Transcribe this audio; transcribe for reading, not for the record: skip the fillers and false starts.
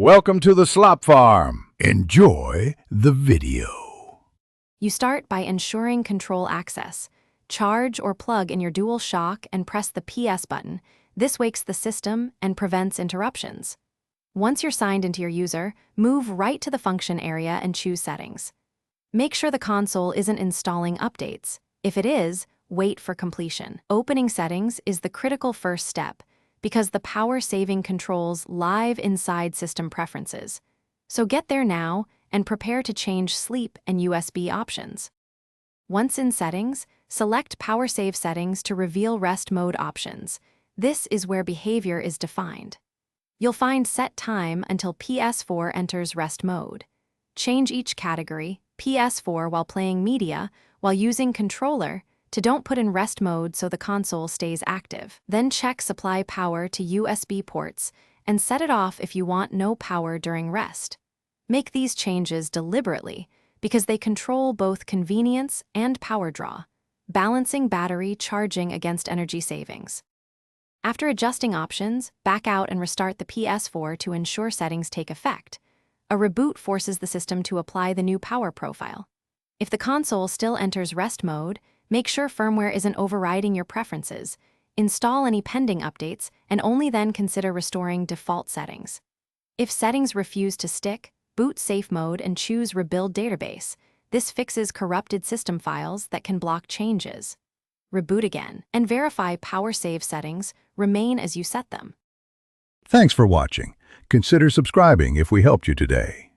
Welcome to the slop farm. Enjoy the video. You start by ensuring control access. Charge or plug in your dual shock and press the PS button. This wakes the system and prevents interruptions. Once you're signed into your user, move right to the function area and choose settings. Make sure the console isn't installing updates. If it is, wait for completion. Opening settings is the critical first step, because the power-saving controls live inside system preferences. So get there now and prepare to change sleep and USB options. Once in settings, select Power Save Settings to reveal rest mode options. This is where behavior is defined. You'll find Set Time until Ps4 enters rest mode. Change each category, Ps4 while playing media, while using controller, to don't put in rest mode so the console stays active. Then check supply power to USB ports and set it off if you want no power during rest. Make these changes deliberately because they control both convenience and power draw, balancing battery charging against energy savings. After adjusting options, back out and restart the Ps4 to ensure settings take effect. A reboot forces the system to apply the new power profile. If the console still enters rest mode, make sure firmware isn't overriding your preferences. Install any pending updates and only then consider restoring default settings. If settings refuse to stick, boot safe mode and choose Rebuild Database. This fixes corrupted system files that can block changes. Reboot again and verify power save settings remain as you set them. Thanks for watching. Consider subscribing if we helped you today.